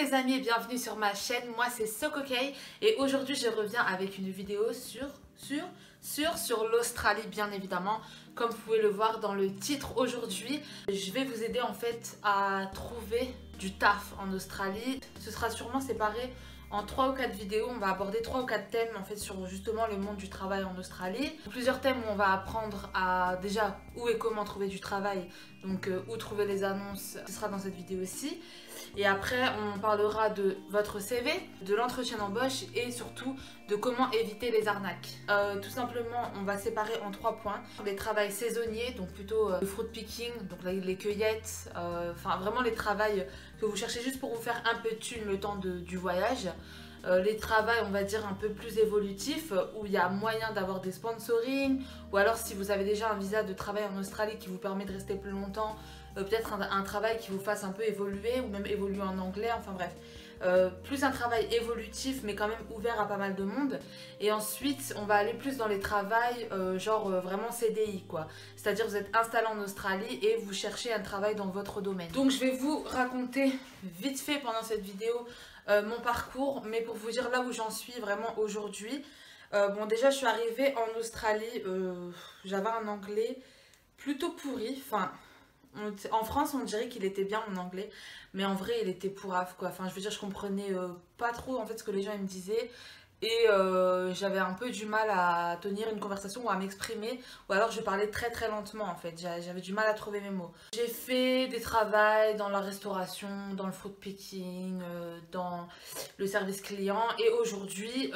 les amis et bienvenue sur ma chaîne, moi c'est Sokokay et aujourd'hui je reviens avec une vidéo sur l'Australie bien évidemment. Comme vous pouvez le voir dans le titre aujourd'hui, je vais vous aider en fait à trouver du taf en Australie. Ce sera sûrement séparé en 3 ou 4 vidéos, on va aborder 3 ou 4 thèmes en fait sur justement le monde du travail en Australie. Plusieurs thèmes où on va apprendre à déjà où et comment trouver du travail, donc où trouver les annonces, ce sera dans cette vidéo aussi. Et après on parlera de votre CV, de l'entretien d'embauche et surtout de comment éviter les arnaques. Tout simplement on va séparer en 3 points. Les travails saisonniers, donc plutôt le fruit picking, donc les cueillettes, enfin vraiment les travails que vous cherchez juste pour vous faire un peu de thune le temps du voyage. Les travails on va dire un peu plus évolutifs où il y a moyen d'avoir des sponsoring, ou alors si vous avez déjà un visa de travail en Australie qui vous permet de rester plus longtemps, peut-être un travail qui vous fasse un peu évoluer ou même évoluer en anglais, enfin bref. Plus un travail évolutif mais quand même ouvert à pas mal de monde. Et ensuite on va aller plus dans les travails vraiment CDI quoi, c'est à dire vous êtes installé en Australie et vous cherchez un travail dans votre domaine. Donc je vais vous raconter vite fait pendant cette vidéo mon parcours, mais pour vous dire là où j'en suis vraiment aujourd'hui. Bon déjà je suis arrivée en Australie, j'avais un anglais plutôt pourri, enfin en France on dirait qu'il était bien mon anglais, mais en vrai il était pourrave quoi. Enfin je veux dire je comprenais pas trop en fait ce que les gens ils me disaient. Et j'avais un peu du mal à tenir une conversation ou à m'exprimer, ou alors je parlais très très lentement en fait, j'avais du mal à trouver mes mots. J'ai fait des travails dans la restauration, dans le fruit picking, dans le service client, et aujourd'hui,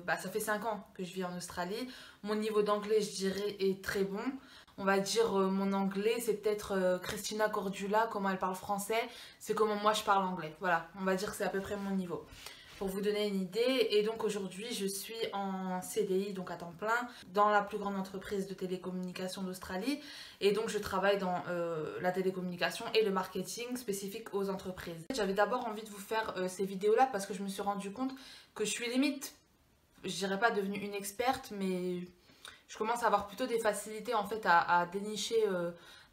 ça fait 5 ans que je vis en Australie. Mon niveau d'anglais je dirais est très bon. On va dire mon anglais c'est peut-être Christina Cordula, comment elle parle français, c'est comment moi je parle anglais. Voilà, on va dire que c'est à peu près mon niveau, pour vous donner une idée. Et donc aujourd'hui je suis en CDI, donc à temps plein, dans la plus grande entreprise de télécommunications d'Australie. Et donc je travaille dans la télécommunication et le marketing spécifique aux entreprises. J'avais d'abord envie de vous faire ces vidéos là parce que je me suis rendu compte que je suis limite, je dirais pas devenue une experte, mais je commence à avoir plutôt des facilités en fait à dénicher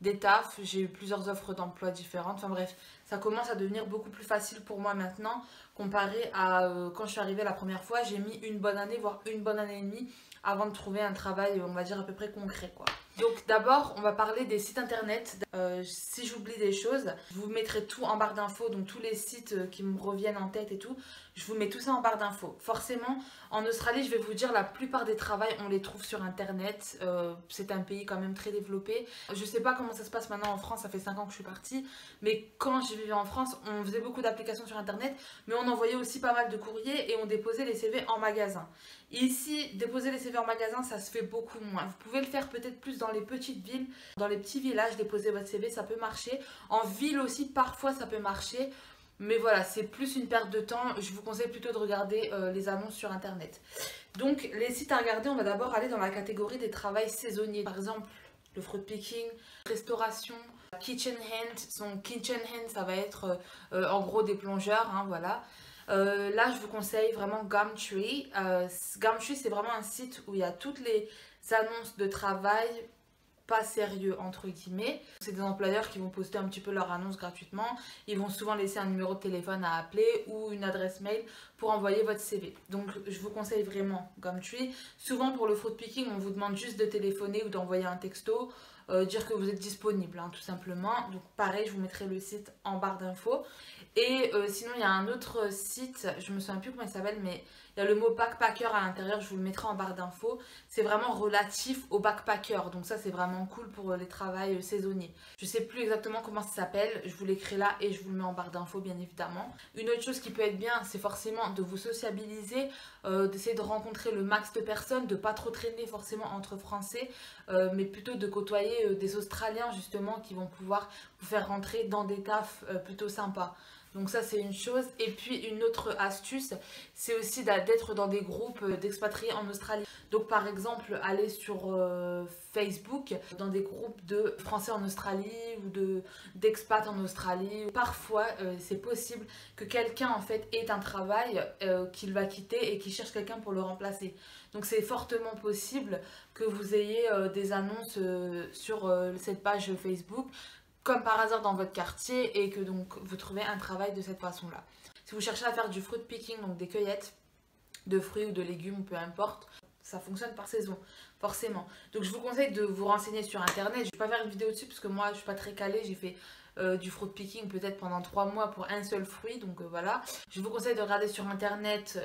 des tafs. J'ai eu plusieurs offres d'emploi différentes, enfin bref, ça commence à devenir beaucoup plus facile pour moi maintenant comparé à quand je suis arrivée la première fois. J'ai mis une bonne année, voire une bonne année et demie avant de trouver un travail, on va dire à peu près concret quoi. Donc d'abord on va parler des sites internet. Si j'oublie des choses, je vous mettrai tout en barre d'infos, donc tous les sites qui me reviennent en tête et tout, je vous mets tout ça en barre d'infos. Forcément en Australie je vais vous dire la plupart des travails on les trouve sur internet, c'est un pays quand même très développé. Je sais pas comment ça se passe maintenant en France, ça fait 5 ans que je suis partie, mais quand je vivais en France on faisait beaucoup d'applications sur internet, mais on envoyait aussi pas mal de courriers et on déposait les CV en magasin. Ici, déposer les CV en magasin, ça se fait beaucoup moins. Vous pouvez le faire peut-être plus dans les petites villes, dans les petits villages, déposer votre CV, ça peut marcher. En ville aussi, parfois ça peut marcher. Mais voilà, c'est plus une perte de temps. Je vous conseille plutôt de regarder les annonces sur internet. Donc, les sites à regarder, on va d'abord aller dans la catégorie des travails saisonniers. Par exemple, le fruit picking, restauration, kitchen hand. Son kitchen hand, ça va être en gros des plongeurs, hein, voilà. Là, je vous conseille vraiment Gumtree. Gumtree, c'est vraiment un site où il y a toutes les annonces de travail pas sérieux entre guillemets. C'est des employeurs qui vont poster un petit peu leur annonce gratuitement. Ils vont souvent laisser un numéro de téléphone à appeler ou une adresse mail pour envoyer votre CV. Donc je vous conseille vraiment Gumtree. Souvent pour le fruit picking on vous demande juste de téléphoner ou d'envoyer un texto, dire que vous êtes disponible hein, tout simplement. Donc pareil, je vous mettrai le site en barre d'infos. Et sinon il y a un autre site, je me souviens plus comment il s'appelle, mais il y a le mot backpacker à l'intérieur, je vous le mettrai en barre d'infos. C'est vraiment relatif au backpacker, donc ça c'est vraiment cool pour les travails saisonniers. Je sais plus exactement comment ça s'appelle, je vous l'écris là et je vous le mets en barre d'infos bien évidemment. Une autre chose qui peut être bien, c'est forcément de vous sociabiliser, d'essayer de rencontrer le max de personnes, de pas trop traîner forcément entre Français, mais plutôt de côtoyer des Australiens justement qui vont pouvoir vous faire rentrer dans des tafs plutôt sympas. Donc ça c'est une chose. Et puis une autre astuce, c'est aussi d'être dans des groupes d'expatriés en Australie. Donc par exemple aller sur Facebook, dans des groupes de Français en Australie ou d'expats en Australie. Parfois c'est possible que quelqu'un en fait ait un travail qu'il va quitter et qu'il cherche quelqu'un pour le remplacer. Donc c'est fortement possible que vous ayez des annonces sur cette page Facebook comme par hasard dans votre quartier et que donc vous trouvez un travail de cette façon-là. Si vous cherchez à faire du fruit picking, donc des cueillettes de fruits ou de légumes, peu importe, ça fonctionne par saison, forcément. Donc je vous conseille de vous renseigner sur internet. Je ne vais pas faire une vidéo dessus parce que moi je suis pas très calée. J'ai fait du fruit picking peut-être pendant 3 mois pour un seul fruit, donc voilà. Je vous conseille de regarder sur internet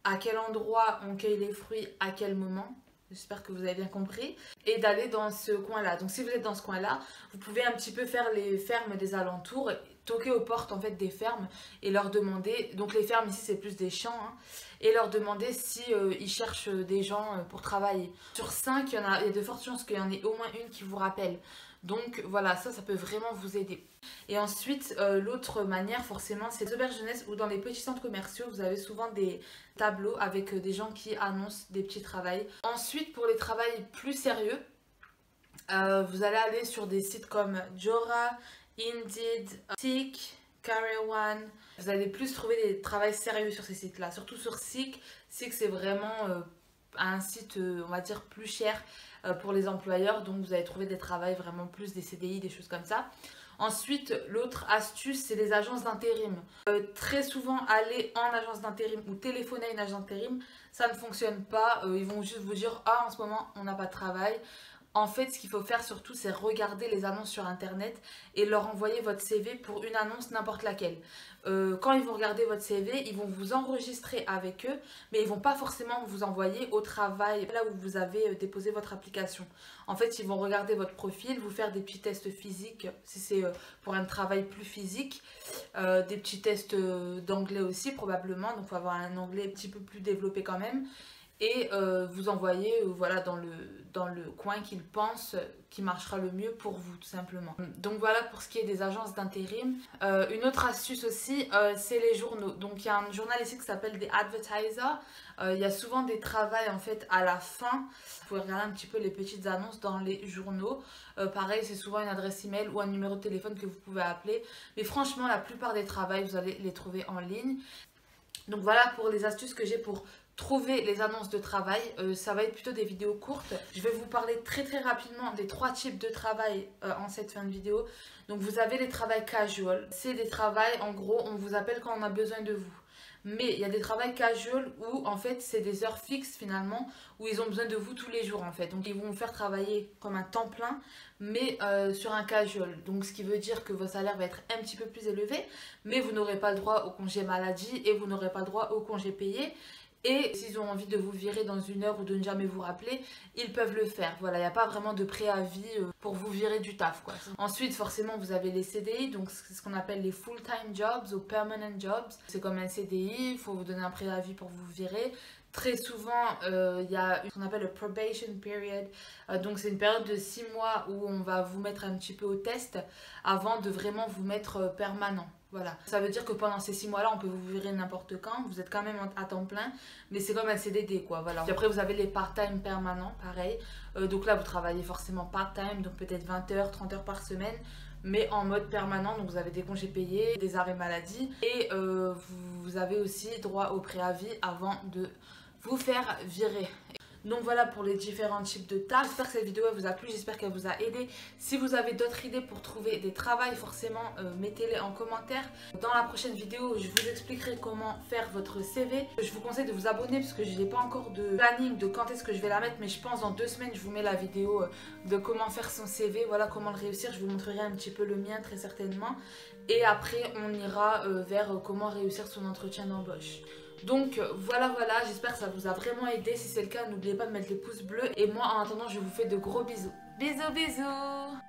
à quel endroit on cueille les fruits, à quel moment. J'espère que vous avez bien compris. Et d'aller dans ce coin-là. Donc si vous êtes dans ce coin-là, vous pouvez un petit peu faire les fermes des alentours, toquer aux portes en fait des fermes et leur demander, donc les fermes ici c'est plus des champs, hein, et leur demander si ils cherchent des gens pour travailler. Sur 5, il y a de fortes chances qu'il y en ait au moins une qui vous rappelle. Donc voilà, ça peut vraiment vous aider. Et ensuite, l'autre manière forcément, c'est les auberges jeunesse ou dans les petits centres commerciaux, vous avez souvent des tableaux avec des gens qui annoncent des petits travails. Ensuite, pour les travails plus sérieux, vous allez aller sur des sites comme Jora, Indeed, Seek, Career One. Vous allez plus trouver des travails sérieux sur ces sites-là, surtout sur Seek. Seek, c'est vraiment un site, on va dire, plus cher pour les employeurs. Donc, vous allez trouver des travails vraiment plus, des CDI, des choses comme ça. Ensuite, l'autre astuce, c'est les agences d'intérim. Très souvent, aller en agence d'intérim ou téléphoner à une agence d'intérim, ça ne fonctionne pas. Ils vont juste vous dire « Ah, en ce moment, on n'a pas de travail ». En fait, ce qu'il faut faire surtout, c'est regarder les annonces sur internet et leur envoyer votre CV pour une annonce n'importe laquelle. Quand ils vont regarder votre CV, ils vont vous enregistrer avec eux, mais ils vont pas forcément vous envoyer au travail, là où vous avez déposé votre application. En fait, ils vont regarder votre profil, vous faire des petits tests physiques, si c'est pour un travail plus physique, des petits tests d'anglais aussi probablement, donc il faut avoir un anglais un petit peu plus développé quand même. Et vous envoyer voilà, dans le coin qu'ils pensent qui marchera le mieux pour vous tout simplement. Donc voilà pour ce qui est des agences d'intérim. Une autre astuce aussi, c'est les journaux. Donc il y a un journal ici qui s'appelle The Advertiser. Il y a souvent des travails en fait à la fin. Vous pouvez regarder un petit peu les petites annonces dans les journaux. Pareil, c'est souvent une adresse email ou un numéro de téléphone que vous pouvez appeler. Mais franchement, la plupart des travails, vous allez les trouver en ligne. Donc voilà pour les astuces que j'ai pour trouver les annonces de travail. Ça va être plutôt des vidéos courtes. Je vais vous parler très rapidement des 3 types de travail en cette fin de vidéo. Donc vous avez les travails casual. C'est des travails, en gros, on vous appelle quand on a besoin de vous. Mais il y a des travails casual où en fait c'est des heures fixes finalement, où ils ont besoin de vous tous les jours en fait. Donc ils vont vous faire travailler comme un temps plein, mais sur un casual. Donc ce qui veut dire que votre salaire va être un petit peu plus élevé, mais vous n'aurez pas le droit au congé maladie et vous n'aurez pas le droit au congé payé. Et s'ils ont envie de vous virer dans 1 heure ou de ne jamais vous rappeler, ils peuvent le faire. Voilà, il n'y a pas vraiment de préavis pour vous virer du taf, quoi. Ensuite, forcément, vous avez les CDI, donc c'est ce qu'on appelle les full-time jobs ou permanent jobs. C'est comme un CDI, il faut vous donner un préavis pour vous virer. Très souvent, il y a ce qu'on appelle le probation period. Donc c'est une période de 6 mois où on va vous mettre un petit peu au test avant de vraiment vous mettre permanent. Voilà. Ça veut dire que pendant ces 6 mois-là, on peut vous virer n'importe quand. Vous êtes quand même à temps plein, mais c'est comme un CDD, quoi. Voilà. Puis après, vous avez les part-time permanents, pareil. Donc là, vous travaillez forcément part-time, donc peut-être 20 heures, 30 heures par semaine, mais en mode permanent. Donc vous avez des congés payés, des arrêts maladie, et vous avez aussi droit au préavis avant de vous faire virer. Donc voilà pour les différents types de tâches. J'espère que cette vidéo vous a plu, j'espère qu'elle vous a aidé. Si vous avez d'autres idées pour trouver des travails, forcément mettez-les en commentaire. Dans la prochaine vidéo, je vous expliquerai comment faire votre CV. Je vous conseille de vous abonner parce que je n'ai pas encore de planning de quand est-ce que je vais la mettre, mais je pense dans 2 semaines je vous mets la vidéo de comment faire son CV, voilà comment le réussir. Je vous montrerai un petit peu le mien très certainement. Et après on ira vers comment réussir son entretien d'embauche. Donc voilà, j'espère que ça vous a vraiment aidé. Si c'est le cas, n'oubliez pas de mettre les pouces bleus. Et moi, en attendant, je vous fais de gros bisous. Bisous.